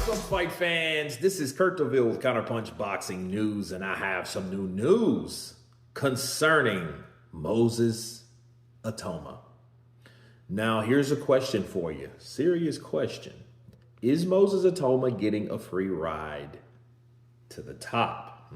Welcome, fight fans. This is Kurt DeVille with Counterpunch Boxing News, and I have some new news concerning Moses Itauma. Now, here's a question for you. Serious question. Is Moses Itauma getting a free ride to the top?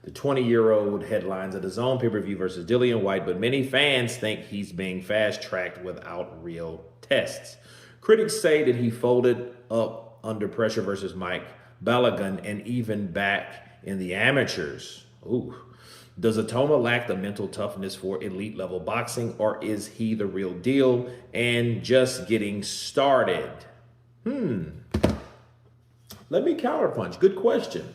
The 20-year-old headlines at his own pay-per-view versus Dillian White, but many fans think he's being fast-tracked without real tests. Critics say that he folded up under pressure versus Mike Balagan and even back in the amateurs. Ooh. Does Itauma lack the mental toughness for elite level boxing, or is he the real deal and just getting started? Let me counterpunch. Good question.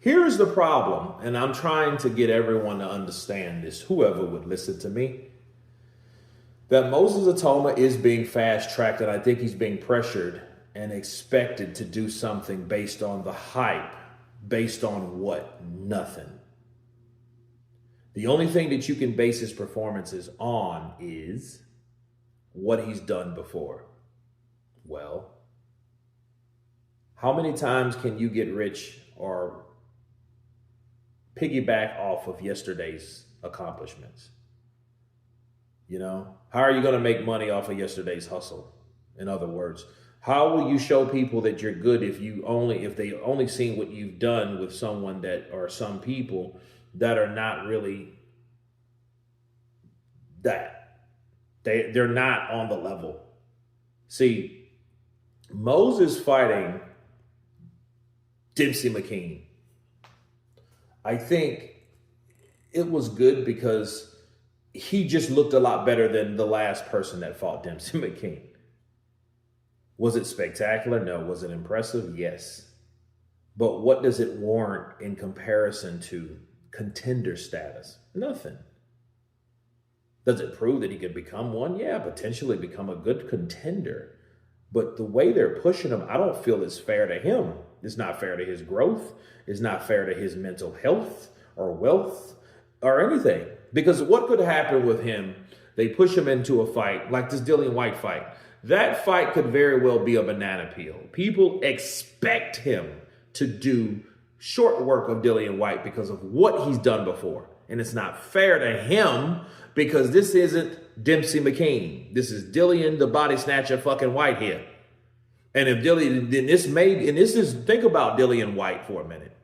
Here's the problem, and I'm trying to get everyone to understand this, whoever would listen to me, that Moses Itauma is being fast-tracked, and I think he's being pressured and expected to do something based on the hype. Based on what? Nothing. The only thing that you can base his performances on is what he's done before. Well, how many times can you get rich or piggyback off of yesterday's accomplishments? You know, how are you going to make money off of yesterday's hustle? In other words, how will you show people that you're good if they only seen what you've done with someone that, or some people that are not really that? They're not on the level. See, Moses fighting Dempsey McKean, I think it was good because he just looked a lot better than the last person that fought Dempsey McKean. Was it spectacular? No. Was it impressive? Yes. But what does it warrant in comparison to contender status? Nothing. Does it prove that he could become one? Yeah, potentially become a good contender. But the way they're pushing him, I don't feel it's fair to him. It's not fair to his growth. It's not fair to his mental health or wealth or anything. Because what could happen with him, they push him into a fight like this Dillian White fight. That fight could very well be a banana peel. People expect him to do short work of Dillian White because of what he's done before. And it's not fair to him because this isn't Dempsey McKean. This is Dillian, the body snatcher fucking White here. And if Dillian, then think about Dillian White for a minute.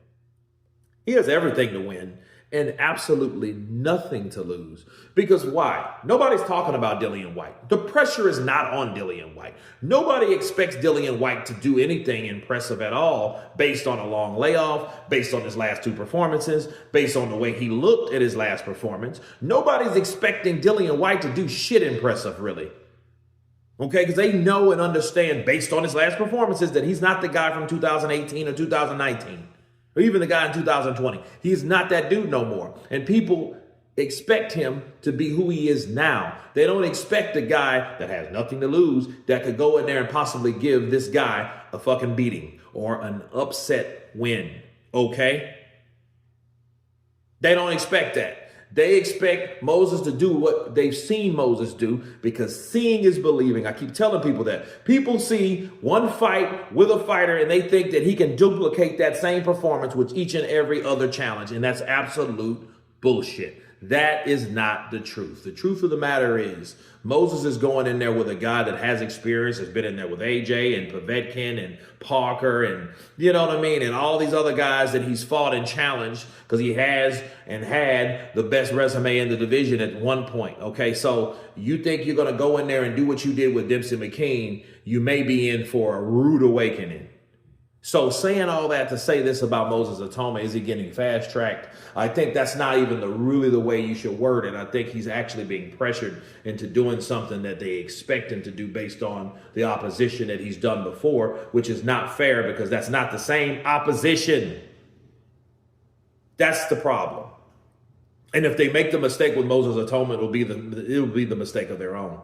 He has everything to win and absolutely nothing to lose. Because why? Nobody's talking about Dillian White. The pressure is not on Dillian White. Nobody expects Dillian White to do anything impressive at all based on a long layoff, based on his last two performances, based on the way he looked at his last performance. Nobody's expecting Dillian White to do shit impressive, really. Okay, because they know and understand based on his last performances that he's not the guy from 2018 or 2019. Or even the guy in 2020. He's not that dude no more. And people expect him to be who he is now. They don't expect a guy that has nothing to lose that could go in there and possibly give this guy a fucking beating or an upset win. Okay? They don't expect that. They expect Moses to do what they've seen Moses do because seeing is believing. I keep telling people that. People see one fight with a fighter and they think that he can duplicate that same performance with each and every other challenge. And that's absolute bullshit. That is not the truth. The truth of the matter is Moses is going in there with a guy that has experience, has been in there with AJ and Povetkin and Parker and, you know what I mean, and all these other guys that he's fought and challenged because he has and had the best resume in the division at one point. Okay, so you think you're going to go in there and do what you did with Dempsey McKean, you may be in for a rude awakening. So saying all that to say this about Moses Itauma, is he getting fast-tracked? I think that's not even really the way you should word it. I think he's actually being pressured into doing something that they expect him to do based on the opposition that he's done before, which is not fair because that's not the same opposition. That's the problem. And if they make the mistake with Moses Itauma, it'll be the mistake of their own.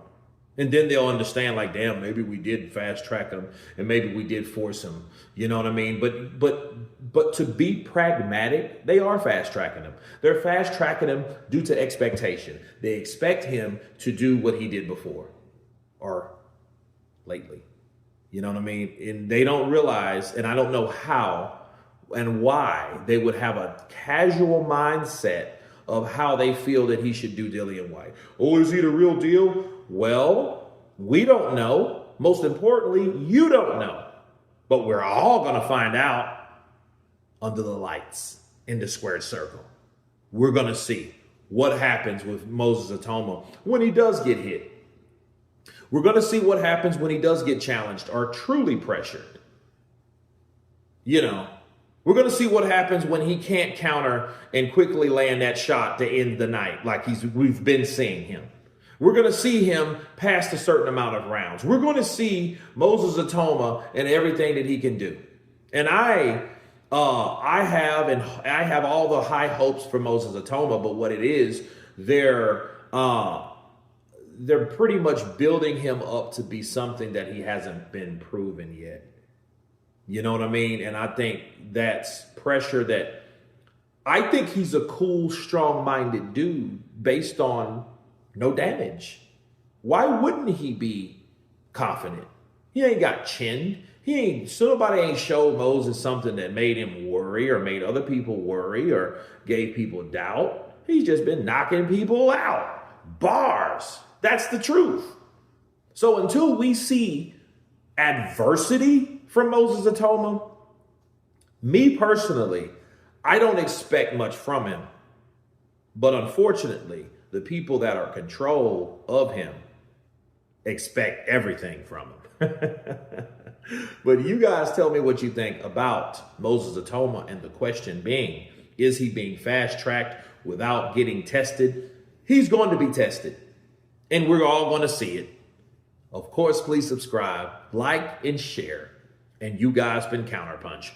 And then they'll understand, like, damn, maybe we did fast track him and maybe we did force him. You know what I mean? But to be pragmatic, they are fast tracking him. They're fast tracking him due to expectation. They expect him to do what he did before or lately. You know what I mean? And they don't realize, and I don't know how and why they would have a casual mindset of how they feel that he should do Dillian White. Oh, is he the real deal? Well, we don't know. Most importantly, you don't know. But we're all going to find out under the lights in the squared circle. We're going to see what happens with Moses Itauma when he does get hit. We're going to see what happens when he does get challenged or truly pressured. You know, we're going to see what happens when he can't counter and quickly land that shot to end the night like we've been seeing him. We're going to see him past a certain amount of rounds. We're going to see Moses Itauma and everything that he can do. And I have all the high hopes for Moses Itauma, but what it is, they're pretty much building him up to be something that he hasn't been proven yet. You know what I mean? And I think that's pressure that I think he's a cool, strong-minded dude based on no damage. Why wouldn't he be confident? He ain't got chinned. Nobody ain't showed Moses something that made him worry or made other people worry or gave people doubt. He's just been knocking people out. Bars. That's the truth. So until we see adversity from Moses Itauma, me personally, I don't expect much from him. But unfortunately, the people that are in control of him expect everything from him. But you guys tell me what you think about Moses Itauma, and the question being, is he being fast-tracked without getting tested? He's going to be tested, and we're all going to see it. Of course, please subscribe, like, and share. And you guys been Counterpunch.